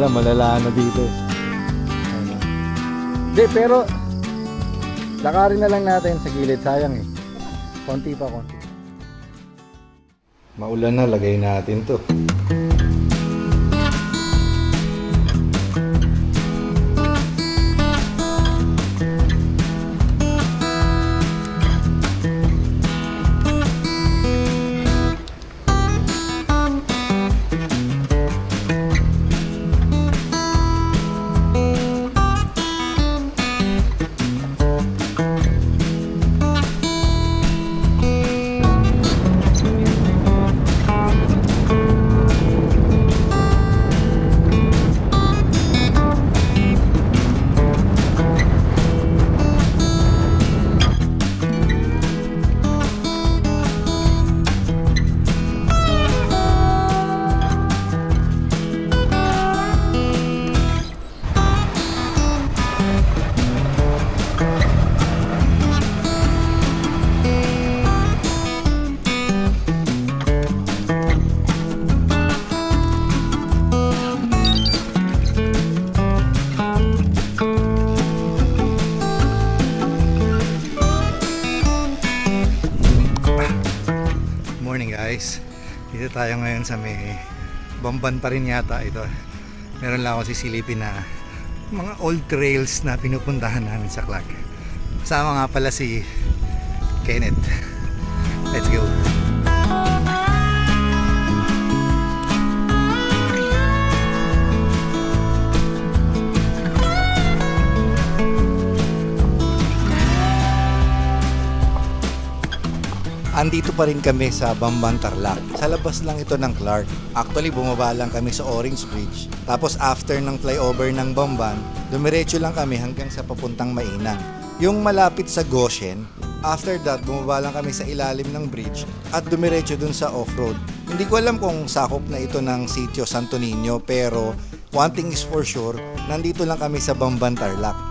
Wala, malala na dito. Hindi, pero lakarin na lang natin sa gilid. Sayang eh. Konti pa, konti. Maulan na, lagay natin to. Dito tayo ngayon sa may Bamban pa rin yata ito. Meron lang ako sisilipin na mga old trails na pinupuntahan namin sa Clark. Kasama nga pala si Kenneth. Let's go. Andito pa rin kami sa Bamban, Tarlac. Sa labas lang ito ng Clark. Actually, bumaba lang kami sa Orange Bridge. Tapos after ng flyover ng Bamban, dumiretso lang kami hanggang sa papuntang Mainang. Yung malapit sa Goshen, after that, bumaba lang kami sa ilalim ng bridge at dumiretso dun sa off-road. Hindi ko alam kung sakop na ito ng Sitio Santo Niño, pero one thing is for sure, nandito lang kami sa Bamban, Tarlac.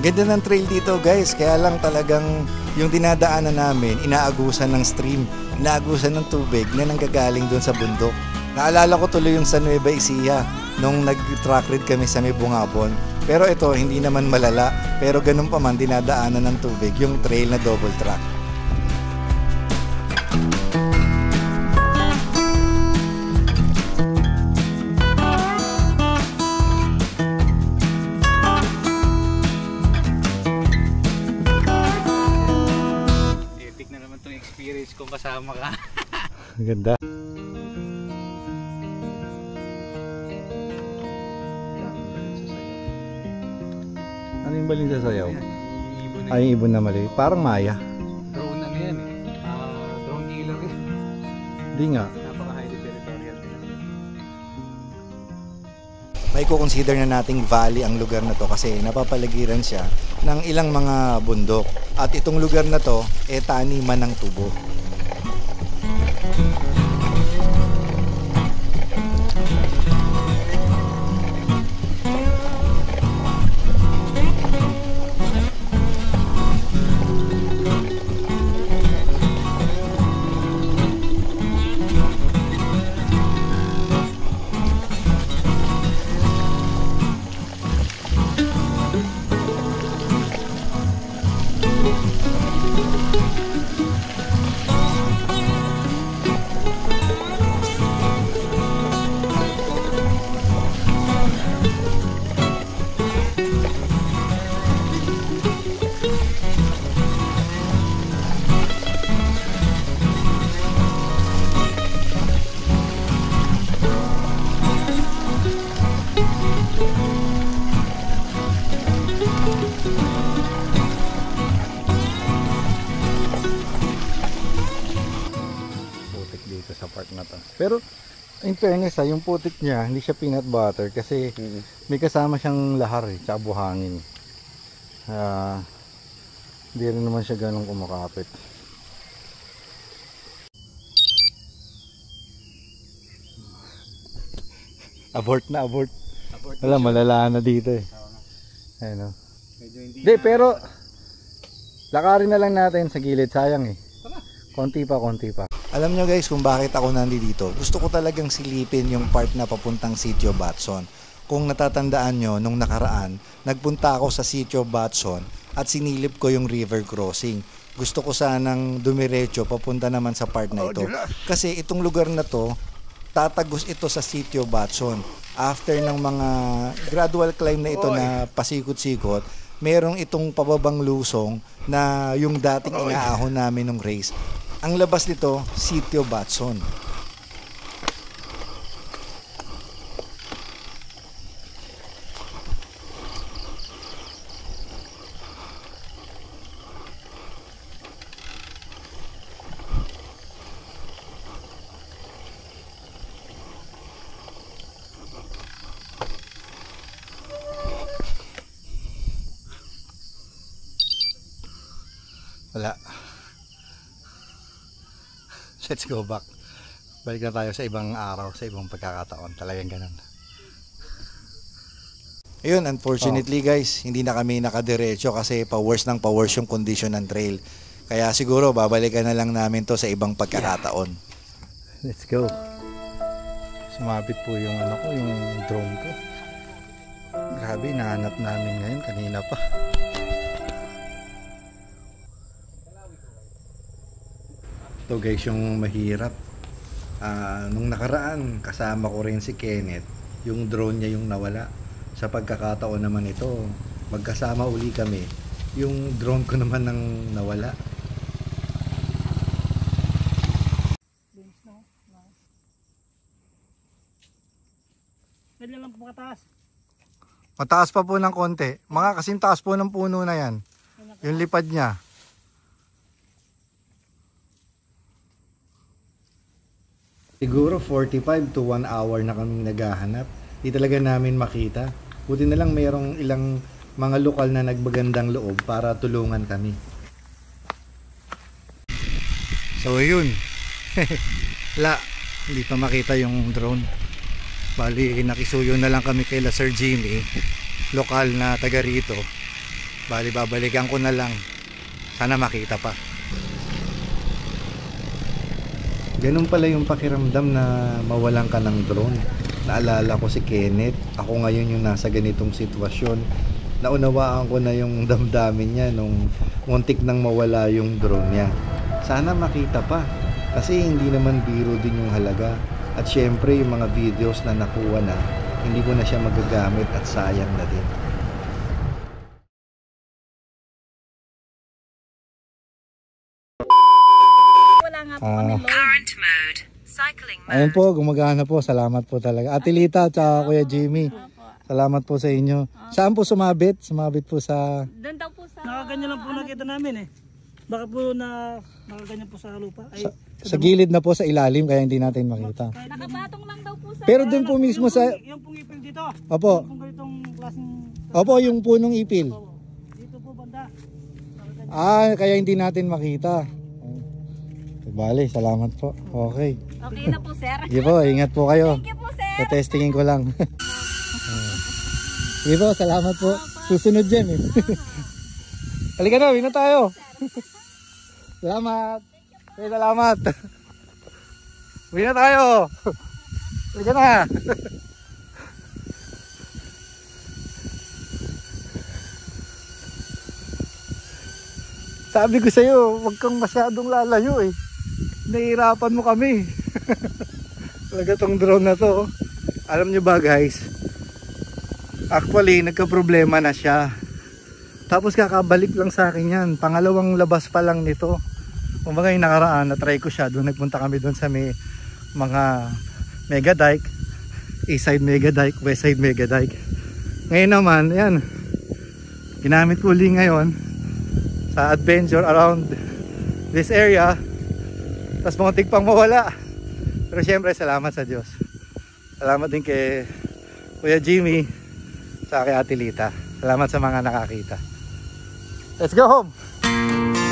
Ganda ng trail dito guys, kaya lang talagang yung dinadaanan namin, inaagusan ng stream, inaagusan ng tubig na nanggagaling doon sa bundok. Naalala ko tuloy yung sa Nueva Ecija nung nag-track ride kami sa may Bungabon. Pero ito, hindi naman malala, pero ganun pa man dinadaanan ng tubig, yung trail na double track. Kung kasama ka. Ganda. Ano yung baling sasayaw? Ay, ibon na mali. Parang Maya. Drone na yan eh. Drone killer eh. Hindi nga. Napaka-highly territorial nila. May kukonsider na nating valley ang lugar na to kasi napapaligiran siya ng ilang mga bundok. At itong lugar na to, taniman ng tubo. Pero in fairness yung putik niya hindi siya peanut butter kasi may kasama siyang lahar tsaka buhangin. Hindi rin naman siya ganun kumakapit. Abort na, abort. Abort Wala, mission. malala na dito eh. Oo nga. Ayun o. Medyo hindi Hindi, na- pero lakarin na lang natin sa gilid. Sayang eh. Tara. Konti pa, konti pa. Alam nyo guys kung bakit ako nandito. Gusto ko talagang silipin yung part na papuntang Sitio Batson. Kung natatandaan nyo, nung nakaraan, nagpunta ako sa Sitio Batson at sinilip ko yung river crossing. Gusto ko sanang dumiretso papunta naman sa part na ito. Kasi itong lugar na to, tatagos ito sa Sitio Batson. After ng mga gradual climb na ito na pasikot-sikot, merong itong pababang lusong na yung dating inaahon namin ng race. Ang labas nito, Sitio Batson. Wala. Let's go back. Balik na tayo sa ibang araw, sa ibang pagkakataon. Talagang ganun. Ayun, unfortunately guys, hindi na kami nakadiretso kasi pa-worse ng pa-worse yung condition ng trail. Kaya siguro babalikan na lang namin to sa ibang pagkakataon. Let's go. Sumabit po yung ano ko, yung drone ko. Grabe, nahanap namin ngayon, kanina pa. Ito guys yung mahirap. Nung nakaraan kasama ko rin si Kenneth, yung drone niya yung nawala. Sa pagkakataon naman ito, magkasama uli kami, yung drone ko naman nang nawala. Ganyan lang po kataas. Mataas pa po ng konti. Mga kasing taas po ng puno na yan, yung lipad niya. Siguro 45 to 1 hour na kami naghahanap. Di talaga namin makita. Buti na lang mayroong ilang mga lokal na nagbagandang loob para tulungan kami. So yun. Wala, hindi pa makita yung drone. Bali nakisuyo na lang kami kay Sir Jimmy, lokal na taga rito. Bali babalikan ko na lang. Sana makita pa. Ganun pala yung pakiramdam na mawalan ka ng drone. Naalala ko si Kenneth. Ako ngayon yung nasa ganitong sitwasyon. Naunawaan ko na yung damdamin niya nung muntik nang mawala yung drone niya. Sana makita pa. Kasi hindi naman biro din yung halaga. At syempre yung mga videos na nakuha na, hindi ko na siya magagamit at sayang na din. Current mode. Cycling mode. Ayun po, gumagana po. Salamat po talaga. Ate Lita at Kuya Jimmy. Salamat po sa inyo. Saan po sumabit? Sumabit po sa... Doon daw po sa... Nakaganyan lang po nakita namin eh. Baka po na nakaganyan po sa lupa. Ay, Sa gilid na po sa ilalim kaya hindi natin makita. Nakapatong lang daw po sa... Pero doon po mismo sa... yung pong ipil dito. Opo. Yung pong ganitong klaseng... Opo, yung punong ipil. Dito po banda. Kaya hindi natin makita. Bale, salamat po. Okay. Okay na po, sir. Sige po, ingat po kayo. Thank you po, sir. Testingin ko lang. Sige po, salamat po. Susunod dyan eh. Halika na, win na tayo. Salamat. Okay, salamat. Win na tayo. Halika na. Sabi ko sa'yo, huwag kang masyadong lalayo eh. Nahihirapan mo kami. Talaga tong drone na to. Alam nyo ba guys, actually nagka-problema na siya. Tapos kakabalik lang sa akin yan. Pangalawang labas pa lang nito. Kumbaga yung nakaraan, na-try ko siya. Doon nagpunta kami doon sa may mga mega dike. East side mega dike, west side mega dike. Ngayon naman, yan. Ginamit ko ulit ngayon sa adventure around this area. Tapos muntik pang mawala. Pero syempre salamat sa Diyos. Salamat din kay Kuya Jimmy, sa kay Ate Lita. Salamat sa mga nakakita. Let's go home!